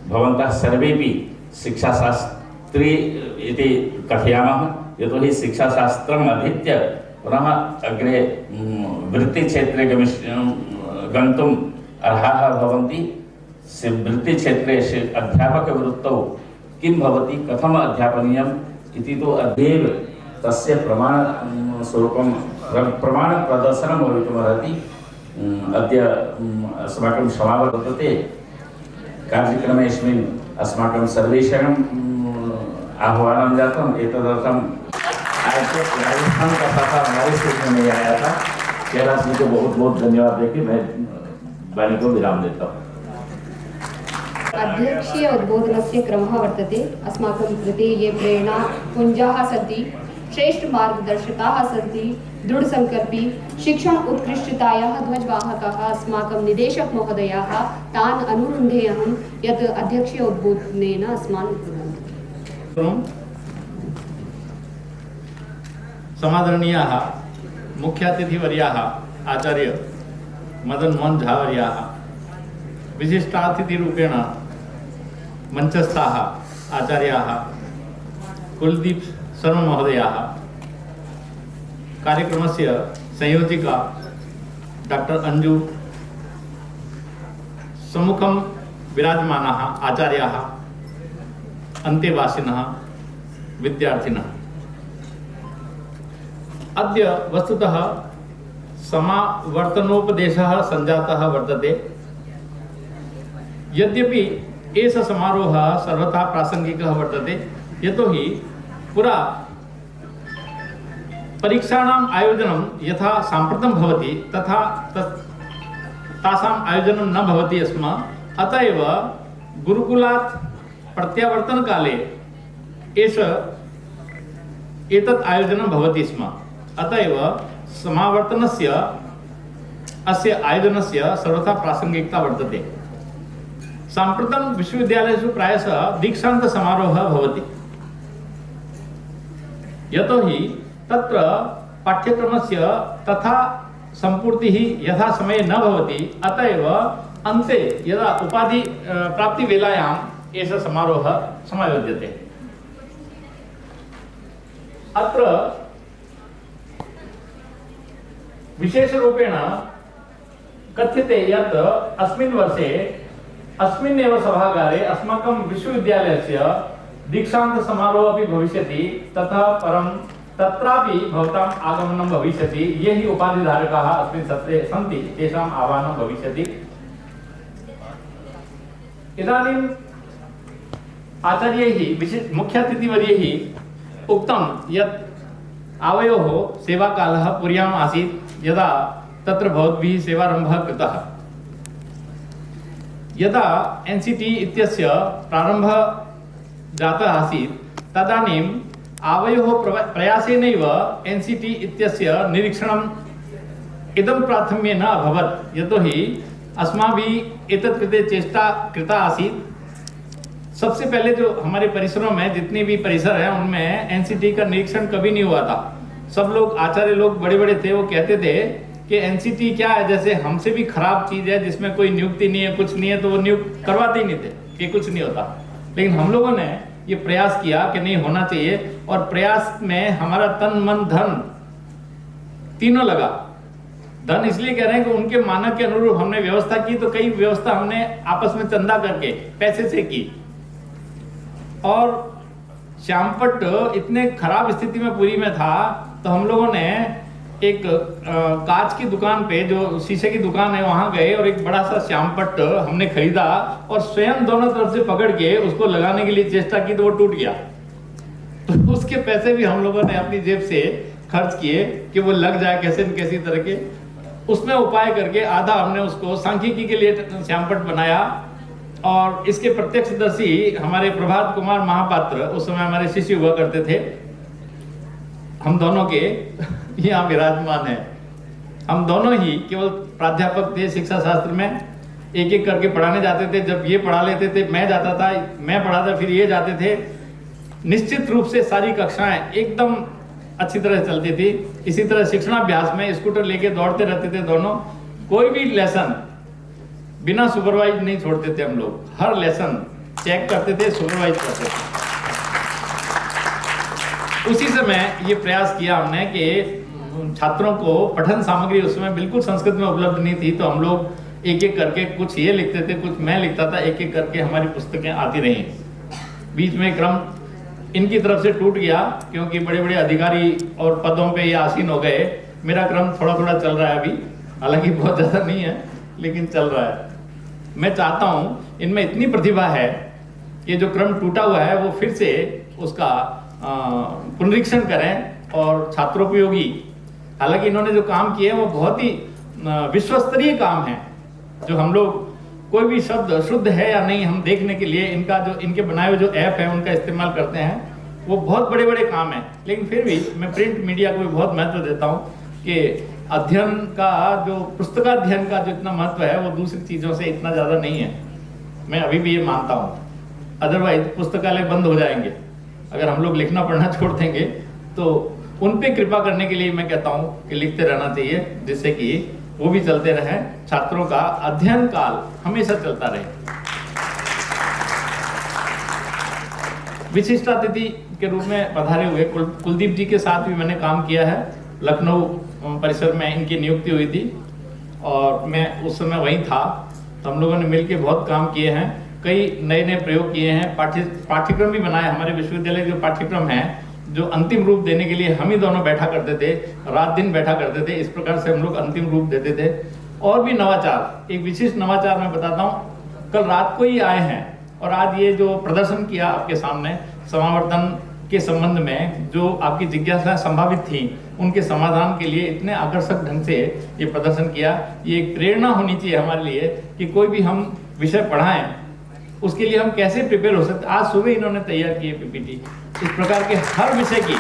भवन्तः सर्वेपि शिक्षाशास्त्री इति कथयामः यतोहि शिक्षाशास्त्रम् अधीत्य पुनः अग्रे वृत्तिक्षेत्रे गन्तुम् अर्हाः भवन्ति वृत्तिक्षेत्रे अध्यापकवृत्तौ किं भवति कथम् अध्यापनीयम् इति तु अद्यैव तस्य प्रमाणस्वरूपं प्रमाणप्रदर्शनं भवितुमर्हति अद्य अस्माकं समारोहः वर्तते कार्यक्रमेऽस्मिन् अस्माकं सर्वेषाम् आह्वानं जातम् एतदर्थं राजस्थान का साथा हमारे स्टेट में नहीं आया था कैलाश जी को बहुत बहुत धन्यवाद देके मैं वाणी को विराम देता हूँ अध्यक्षीय उद्बोधनस्य क्रमः वर्तते अस्माकं कृते ये प्रेरणा पुञ्जाः सन्ति श्रेष्ठ मार्गदर्शकाः सन्ति दृढसङ्कल्पी शिक्षण उत्कृष्टतायाः ध्वजवाहकाः अस्माकं निदेशक महोदयाः तान् अनुरुन्धे अहं यत् अध्यक्षीय उद्बोधनेन अस्मान् कुर्वन्तु समादरणीयाः मुख्यातिथिवर्याः आचार्य मदन मोहन झा वर्याः विशिष्टातिथिरूपेण मंचस्थाः आचार्याः कुलदीप शर्मा महोदयाः कार्यक्रमस्य संयोजिका डॉक्टर अंजू सम्मुखं विराजमानाः आचार्याः अन्तेवासिनः विद्यार्थिनः अद्य वस्तुतः समावर्तनोपदेशः संजातः वर्तते। यद्यपि एष समारोहः सर्वथा प्रासंगिकः वर्तते, यतोहि पुरा परीक्षाणाम् आयोजनं यथा साम्प्रतं भवति तथा तासाम् आयोजनं न भवति स्म। अतः एव गुरुकुलात् प्रत्यावर्तनकाले एतत् आयोजनं भवति स्म। अतः एव समावर्तनस्य अस्य आयोजनस्य सर्वथा प्रासंगिकता वर्तते। साम्प्रतं विश्वविद्यालयेषु प्रायशः दीक्षान्त समारोहः भवति, यतोहि तत्र पाठ्यक्रमस्य तथा संपूर्तिः यथा समये न भवति। अतः एव अन्ते यदा उपाधि प्राप्तिवेलायाम् एषः समारोहः समायोज्यते। अत्र विशेषरूपेण कथ्यते यत् अस्मिन् वर्षे अस्मिन्नेव सभागारे अस्माकं विश्वविद्यालयस्य दीक्षान्त समारोहः अपि भविष्यति। ततः परं तत्रापि भवताम् आगमनं भविष्यति। ये हि उपाधिधारकाः अस्मिन् सत्रे सन्ति तेषाम् आह्वानं भविष्यति। इदानीम् आचार्यैः मुख्यातिथिवर्यैः उक्तं यत् आवयोः सेवाकालः पुर्याम् आसीत् यदा तत्र भवद्भिः सेवारम्भः कृतः। यदा एनसीटी इत्यस्य प्रारम्भः जातः आसीत् तदानीम् आवयोः प्रयासेनैव एनसीटी इत्यस्य निरीक्षणम् इदं प्राथम्येन अभवत्, यतोहि अस्माभिः एतत् कृते चेष्टा कृता आसीत्। सबसे पहले जो हमारे परिसरों में जितने भी परिसर हैं उनमें एनसीटी का निरीक्षण कभी नहीं हुआ था। सब लोग आचार्य लोग बड़े बड़े थे, वो कहते थे कि एनसीटी क्या है, जैसे हमसे भी खराब चीज है जिसमें कोई नियुक्ति नहीं है, कुछ नहीं है, तो वो नियुक्त करवाते ही नहीं थे कि कुछ नहीं होता। लेकिन हम लोगों ने ये प्रयास किया कि नहीं होना चाहिए, और प्रयास में हमारा तन मन धन तीनों लगा। धन इसलिए कह रहे हैं कि उनके मानक के अनुरूप हमने व्यवस्था की, तो कई व्यवस्था हमने आपस में चंदा करके पैसे से की। और श्यामपट्ट इतने खराब स्थिति में पुरी में था, तो हम लोगों ने एक कांच की दुकान पे, जो शीशे की दुकान है, वहां गए और एक बड़ा सा श्यामपट्ट हमने खरीदा और स्वयं दोनों तरफ से पकड़ के उसको लगाने के लिए चेष्टा की, तो वो टूट गया। तो उसके पैसे भी हम लोगों ने अपनी जेब से खर्च किए कि वो लग जाए कैसे न कैसी तरह के। उसमें उपाय करके आधा हमने उसको सांख्यिकी के लिए श्यामपट्ट बनाया। और इसके प्रत्यक्षदर्शी हमारे प्रभात कुमार महापात्र उस समय हमारे शिष्य हुआ करते थे, हम दोनों के यहाँ विराजमान है। हम दोनों ही केवल प्राध्यापक थे शिक्षा शास्त्र में, एक एक करके पढ़ाने जाते थे। जब ये पढ़ा लेते थे मैं जाता था, मैं पढ़ाता फिर ये जाते थे। निश्चित रूप से सारी कक्षाएं एकदम अच्छी तरह चलती थी। इसी तरह शिक्षणाभ्यास में स्कूटर लेके दौड़ते रहते थे दोनों। कोई भी लेसन बिना सुपरवाइज नहीं छोड़ते थे हम लोग, हर लेसन चेक करते थे, सुपरवाइज करते थे। उसी समय ये प्रयास किया हमने कि छात्रों को पठन सामग्री उस समय बिल्कुल संस्कृत में उपलब्ध नहीं थी, तो हम लोग एक एक करके कुछ ये लिखते थे, कुछ मैं लिखता था, एक एक करके हमारी पुस्तकें आती रहीं। बीच में क्रम इनकी तरफ से टूट गया क्योंकि बड़े बड़े अधिकारी और पदों पे ये आसीन हो गए। मेरा क्रम थोड़ा थोड़ा चल रहा है अभी, हालांकि बहुत ज़्यादा नहीं है लेकिन चल रहा है। मैं चाहता हूँ इनमें इतनी प्रतिभा है, ये जो क्रम टूटा हुआ है वो फिर से उसका पुनरीक्षण करें और छात्रोपयोगी। हालांकि इन्होंने जो काम किए वो बहुत ही विश्वस्तरीय काम है, जो हम लोग कोई भी शब्द शुद्ध है या नहीं हम देखने के लिए इनका जो इनके बनाए हुए जो ऐप है उनका इस्तेमाल करते हैं। वो बहुत बड़े बड़े काम है, लेकिन फिर भी मैं प्रिंट मीडिया को भी बहुत महत्व देता हूँ कि अध्ययन का जो पुस्तकाध्ययन का जो इतना महत्व है वो दूसरी चीज़ों से इतना ज़्यादा नहीं है। मैं अभी भी ये मानता हूँ, अदरवाइज पुस्तकालय बंद हो जाएंगे अगर हम लोग लिखना पढ़ना छोड़ देंगे। तो उन पे कृपा करने के लिए मैं कहता हूँ कि लिखते रहना चाहिए, जिससे कि वो भी चलते रहे, छात्रों का अध्ययन काल हमेशा चलता रहे। विशिष्ट अतिथि के रूप में पधारे हुए कुलदीप जी के साथ भी मैंने काम किया है। लखनऊ परिसर में इनकी नियुक्ति हुई थी और मैं उस समय वहीं था, तो हम लोगों ने मिलकर बहुत काम किए हैं, कई नए नए प्रयोग किए हैं, पाठ्यक्रम भी बनाए। हमारे विश्वविद्यालय के जो पाठ्यक्रम हैं जो अंतिम रूप देने के लिए हम ही दोनों बैठा करते थे, रात दिन बैठा करते थे, इस प्रकार से हम लोग अंतिम रूप देते थे। और भी नवाचार, एक विशिष्ट नवाचार मैं बताता हूँ। कल रात को ही आए हैं और आज ये जो प्रदर्शन किया आपके सामने समावर्तन के संबंध में, जो आपकी जिज्ञासा संभावित थी उनके समाधान के लिए इतने आकर्षक ढंग से ये प्रदर्शन किया। ये एक प्रेरणा होनी चाहिए हमारे लिए कि कोई भी हम विषय पढ़ाएं उसके लिए हम कैसे प्रिपेयर हो सकते। आज सुबह इन्होंने तैयार की पीपीटी, इस प्रकार के हर विषय की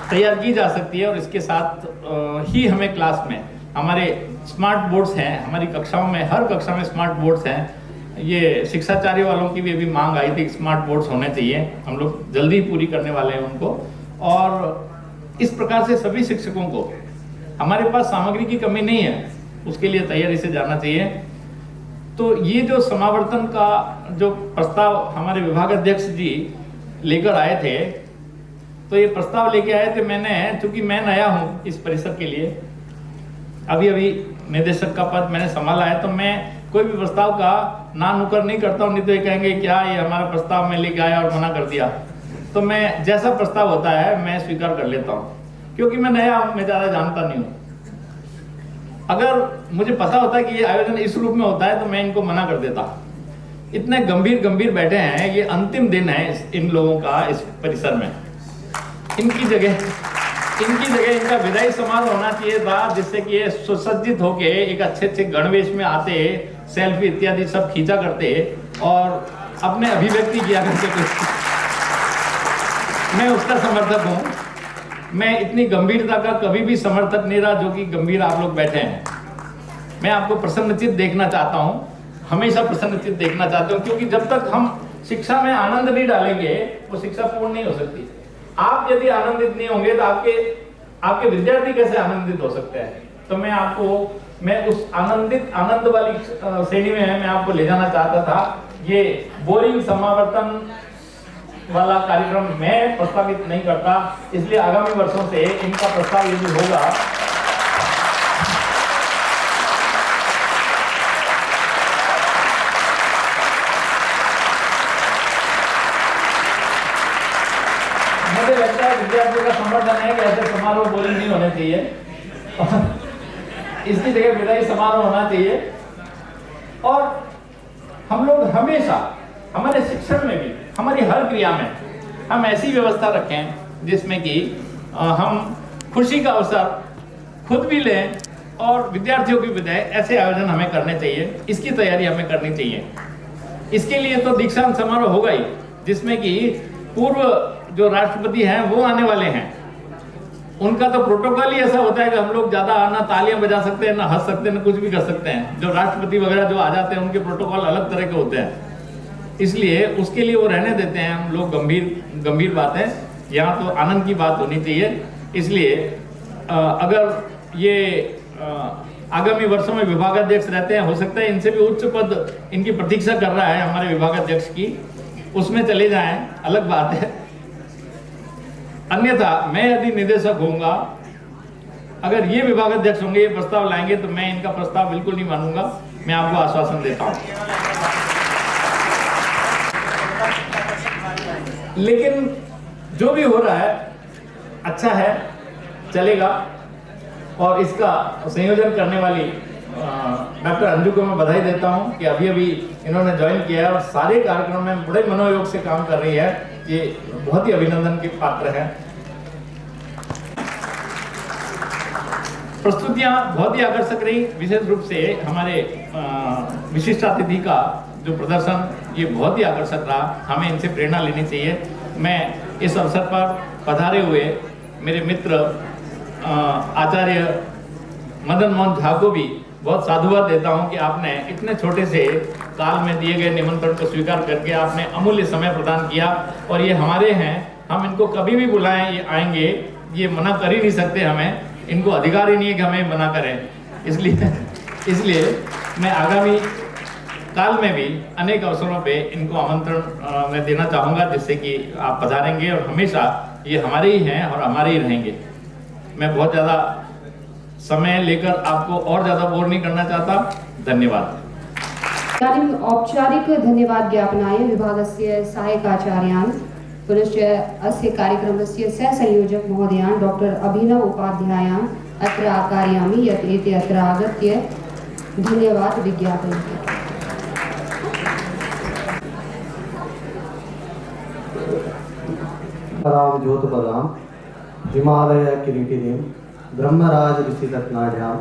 तैयार की जा सकती है और इसके साथ ही हमें क्लास में हमारे स्मार्ट बोर्ड्स हैं, हमारी कक्षाओं में, हर कक्षा में स्मार्ट बोर्ड्स हैं। ये शिक्षाचार्य वालों की भी अभी मांग आई थी, स्मार्ट बोर्ड्स होने चाहिए, हम लोग जल्दी पूरी करने वाले हैं उनको। और इस प्रकार से सभी शिक्षकों को, हमारे पास सामग्री की कमी नहीं है, उसके लिए तैयारी से जाना चाहिए। तो ये जो समावर्तन का जो प्रस्ताव हमारे विभागाध्यक्ष जी लेकर आए थे, तो ये प्रस्ताव लेके आए थे। मैंने, चूंकि मैं नया हूँ इस परिसर के लिए, अभी अभी निदेशक का पद मैंने संभाला है, तो मैं कोई भी प्रस्ताव का ना नुकर नहीं करता हूँ, नहीं तो ये कहेंगे क्या ये हमारा प्रस्ताव में लेके आया और मना कर दिया। तो मैं जैसा प्रस्ताव होता है मैं स्वीकार कर लेता हूँ, क्योंकि मैं नया हूँ, मैं ज़्यादा जानता नहीं हूँ। अगर मुझे पता होता है कि ये आयोजन इस रूप में होता है तो मैं इनको मना कर देता। इतने गंभीर बैठे हैं, ये अंतिम दिन है इन लोगों का इस परिसर में। इनकी जगह इनका विदाई समारोह होना चाहिए था, जिससे कि ये सुसज्जित होके एक अच्छे गणवेश में आते, सेल्फी इत्यादि सब खींचा करते और अपने अभिव्यक्ति किया करते। मैं उसका समर्थक हूँ। मैं इतनी गंभीरता का कभी भी समर्थक नहीं रहा जो कि गंभीर आप लोग बैठे हैं। मैं आपको प्रसन्नचित देखना चाहता हूँ, हमेशा प्रसन्नचित देखना चाहता हूँ, क्योंकि जब तक हम शिक्षा में आनंद नहीं डालेंगे वो शिक्षा पूर्ण नहीं हो सकती। आप यदि आनंदित नहीं होंगे तो आपके विद्यार्थी कैसे आनंदित हो सकते हैं। तो मैं उस आनंद वाली श्रेणी में मैं आपको ले जाना चाहता था। ये बोरिंग समावर्तन वाला कार्यक्रम मैं प्रस्तावित नहीं करता, इसलिए आगामी वर्षों से इनका प्रस्ताव यदि होगा मुझे लगता है विद्यार्थियों का समर्थन है कि ऐसे समारोह बोरिंग नहीं होने चाहिए, इसकी जगह विदाई समारोह होना चाहिए। और हम लोग हमेशा हमारे शिक्षण में भी, हमारी हर क्रिया में हम ऐसी व्यवस्था रखें जिसमें कि हम खुशी का अवसर खुद भी लें और विद्यार्थियों की विदाई, ऐसे आयोजन हमें करने चाहिए। इसकी तैयारी हमें करनी चाहिए। इसके लिए तो दीक्षांत समारोह होगा ही, जिसमें कि पूर्व जो राष्ट्रपति हैं वो आने वाले हैं। उनका तो प्रोटोकॉल ही ऐसा होता है कि हम लोग ज्यादा ना तालियां बजा सकते हैं, ना हंस सकते हैं, ना कुछ भी कर सकते हैं। जो राष्ट्रपति वगैरह जो आ जाते हैं उनके प्रोटोकॉल अलग तरह के होते हैं, इसलिए उसके लिए वो रहने देते हैं। हम लोग गंभीर बातें, यहाँ तो आनंद की बात होनी चाहिए। इसलिए अगर ये आगामी वर्षों में विभागाध्यक्ष रहते हैं, हो सकता है इनसे भी उच्च पद इनकी प्रतीक्षा कर रहा है हमारे विभागाध्यक्ष की, उसमें चले जाएं, अलग बात है। अन्यथा मैं यदि निदेशक होऊंगा, अगर ये विभागाध्यक्ष होंगे, ये प्रस्ताव लाएंगे, तो मैं इनका प्रस्ताव बिल्कुल नहीं मानूंगा। मैं आपको आश्वासन देता हूं। लेकिन जो भी हो रहा है अच्छा है, चलेगा। और इसका संयोजन करने वाली डॉक्टर अंजू को मैं बधाई देता हूं कि अभी इन्होंने ज्वाइन किया है और सारे कार्यक्रम में बड़े मनोयोग से काम कर रही है। ये बहुत ही अभिनंदन के पात्र है। प्रस्तुतियां बहुत ही आकर्षक रही। विशेष रूप से हमारे विशिष्टातिथि का जो प्रदर्शन, ये बहुत ही आकर्षक रहा। हमें इनसे प्रेरणा लेनी चाहिए। मैं इस अवसर पर पधारे हुए मेरे मित्र आचार्य मदन मोहन झा को भी बहुत साधुवाद देता हूं कि आपने इतने छोटे से काल में दिए गए निमंत्रण को स्वीकार करके आपने अमूल्य समय प्रदान किया। और ये हमारे हैं, हम इनको कभी भी बुलाएं ये आएंगे, ये मना कर ही नहीं सकते। हमें इनको अधिकार ही नहीं है कि हमें मना करें। इसलिए मैं आगामी काल में भी अनेक अवसरों पे इनको आमंत्रण मैं देना चाहूँगा, जिससे कि आप पधारेंगे और हमेशा ये हमारे ही हैं और हमारे ही रहेंगे। मैं बहुत ज़्यादा समय लेकर आपको और ज़्यादा बोर नहीं करना चाहता। धन्यवाद। औपचारिक धन्यवाद ज्ञापनाय विभागस्य सहायकाचार्यान् पुनश्च अस्य कार्यक्रमस्य सहसंयोजक महोदयान् डॉक्टर अभिनव उपाध्यायान् अत्र आकारयामि यत् एते अत्र आगत्य धन्यवाद विज्ञापयन्ति। परां ज्योतिपदां हिमालय किरीटिनीं ब्रह्मराज ऋषिरत्नाढ्यां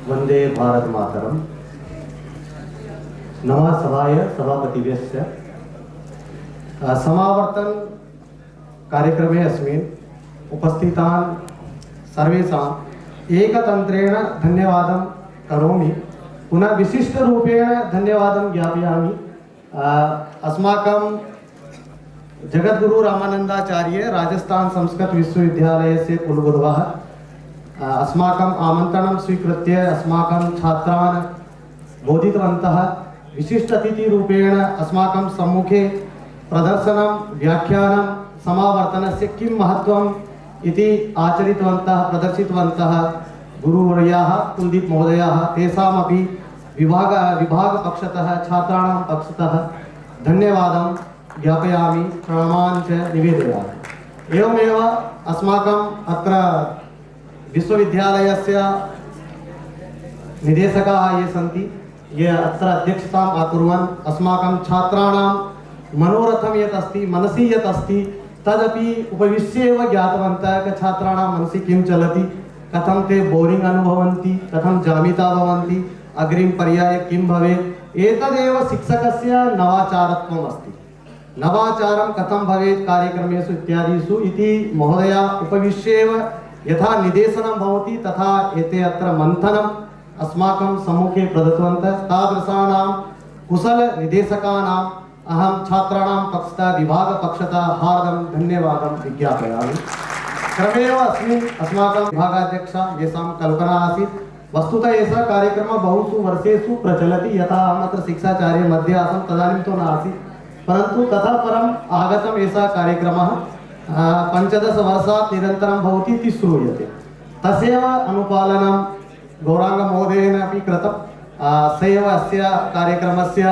वन्दे भारत मातरम्। नमः सभाय सभापतिभ्यश्च। समावर्तन कार्यक्रमे अस्मिन् उपस्थितान् सर्वेषाम् एकतन्त्रेण धन्यवादं करोमि। पुनः विशिष्टरूपेण धन्यवादं ज्ञापयामि अस्माकं जगद्गुरु रामानंदाचार्य राजस्थान संस्कृत विश्वविद्यालयस्य कुलगुरवः अस्माकम् आमन्त्रणं स्वीकृत्य अस्माकं छात्रान् बोधितवन्तः। विशिष्ट अतिथिरूपेण अस्माकं सम्मुखे प्रदर्शनं व्याख्यानं समावर्तनस्य किं महत्त्वम् इति आचरितवन्तः प्रदर्शितवन्तः गुरुवर्याः कुलदीप महोदयाः। तेषामपि विभागपक्षतः छात्राणां पक्षतः धन्यवादं ज्ञापयामि, प्रणामान् च निवेदयामि। एवमेव अस्माकम् अत्र विश्वविद्यालयस्य निदेशकाः ये सन्ति, ये अत्र अध्यक्षताम् अकुर्वन् अस्माकं छात्राणां मनोरथं यत् अस्ति, मनसि यत् अस्ति तदपि उपविश्य एव ज्ञातवन्तः कि छात्राणां मनसि किं चलति, कथं ते बोरिङ्ग् अनुभवन्ति, कथं जामिता भवन्ति, अग्रिमपर्याये किं भवेत्। एतदेव शिक्षकस्य नवाचारत्वम् अस्ति। नवाचारं कथं भवेत् कार्यक्रमेषु इत्यादिषु इति महोदया उपविश्य एव यथा निर्देशनं भवति तथा एते अत्र मन्थनम् अस्माकं सम्मुखे प्रदत्तवन्तः। तादृशानां कुशलनिर्देशकानाम् अहं छात्राणां पक्षतः विभागपक्षतः हार्दं धन्यवादं विज्ञापयामि। क्रमेण अस्मिन् अस्माकं विभागाध्यक्षा येषां कल्पना आसीत्। वस्तुतः एषः कार्यक्रमः बहुषु वर्षेषु प्रचलति। यथा अहम् अत्र शिक्षाचार्य मध्ये आसम् तदानीं तु नासीत्, परन्तु ततः परम् आगतम् एषः कार्यक्रमः 15 वर्षात् निरन्तरं भवति इति श्रूयते। तस्यैव अनुपालनं गौराङ्गमहोदयेन अपि कृतं। स एव अस्य कार्यक्रमस्य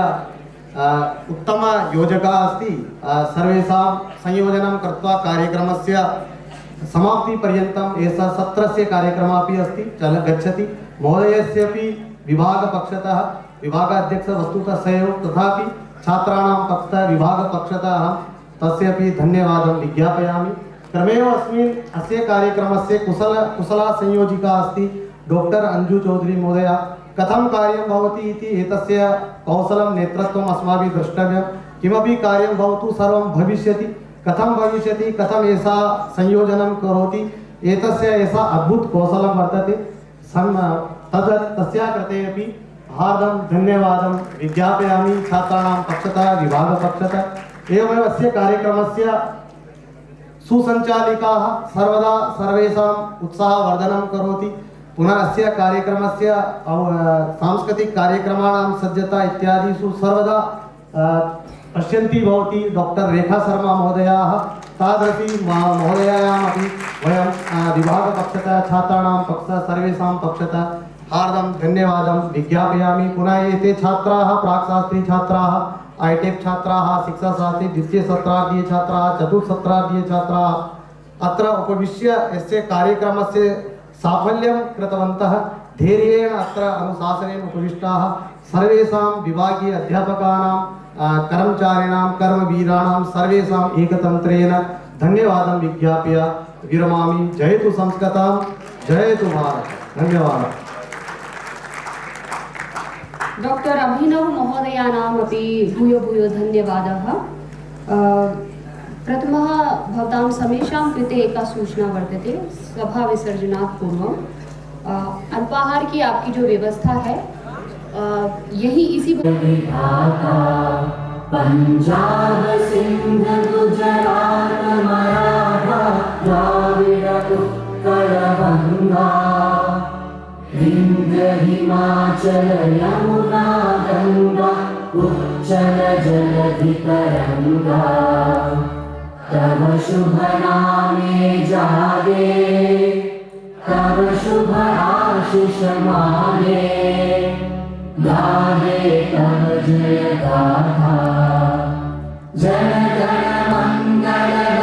उत्तमयोजकः अस्ति। सर्वेषां संयोजनं कृत्वा कार्यक्रमस्य समाप्तिपर्यन्तम् एषः सत्रस्य कार्यक्रमः अपि अस्ति गच्छति। महोदयस्यपि विभागपक्षतः विभागाध्यक्षः वस्तुतः स एव, तथापि छात्राणां पक्षतः विभागपक्षतः अहं तस्यापि धन्यवादं विज्ञापयामि। क्रमेण अस्मिन् अस्य कार्यक्रमस्य कुशला संयोजिका अस्ति डॉक्टर अंजू चौधरी महोदया। कथं कार्यं भवति इति एतस्य कौशलं नेतृत्वम् अस्माभिः द्रष्टव्यं। किमपि कार्यं भवतु सर्वं भविष्यति, कथं भविष्यति, कथम् एषा संयोजनं करोति, एतस्य एषा अद्भुत कौशलं वर्तते। तस्याः कृते अपि हार्दं धन्यवादं विज्ञापयामि छात्राणां पक्षतः विभागपक्षतः। एवमेव अस्य कार्यक्रमस्य सुसञ्चालिकाः सर्वदा सर्वेषाम् उत्साहवर्धनं करोति। पुनः अस्य कार्यक्रमस्य सांस्कृतिक कार्यक्रमाणां सज्जता इत्यादिषु सर्वदा पश्यन्ती भवति डॉक्टर रेखा शर्मा महोदयाः। तादृशी महोदयायामपि वयं विभागपक्षतः छात्राणां पक्षतः सर्वेषां पक्षतः हार्दं धन्यवादं विज्ञापयामि। पुनः एते छात्राः प्राक्शास्त्री छात्राः, ITEC छात्राः, शिक्षाशास्त्री द्वितीयसत्रार्धीय छात्राः, चतुर्थसत्रार्धीय छात्राः अत्र उपविश्य यस्य कार्यक्रमस्य साफल्यं कृतवन्तः। धैर्येण अत्र अनुशासनेन उपविष्टाः सर्वेषां विभागीय अध्यापकानां कर्मचारिणां कर्मवीराणां सर्वेषाम् एकतन्त्रेण धन्यवादं विज्ञाप्य विरमामि। जयतु संस्कृतं, जयतु भारत। धन्यवादः। डॉक्टर अभिनव महोदयानामपि भूयो धन्यवादः। प्रथमः भवतां समेषां कृते एका सूचना वर्तते। सभा विसर्जनात् पूर्वं अल्पाहार की आपकी जो व्यवस्था है यही इसी पंजाब सिंध गुजरात मराठा द्राविड़ उत्कल गंगा विंध्य हिमाचल यमुना गंगा उच्चल जलधि तरंगा तव शुभ नामे जागे तव शुभ आशीष मागे गाहे तव जय गाथा जन गण मंगल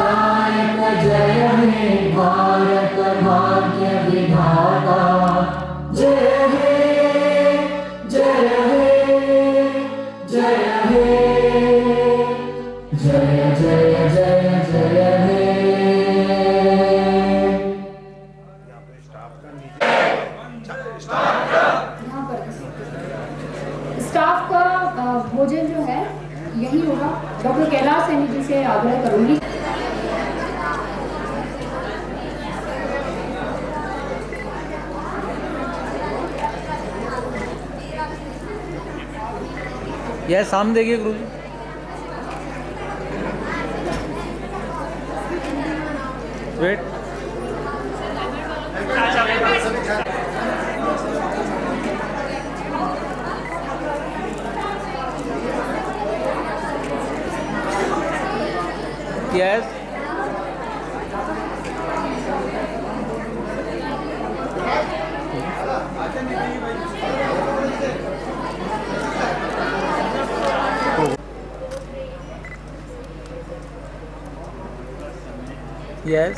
जय जय जय जय हे। यहाँ पर स्टाफ का भोजन जो है यही होगा। डॉक्टर कैलाश सैनी जी से आग्रह करूंगी। यह सामने देखिए गुरु जी। वेट। यस। Yes.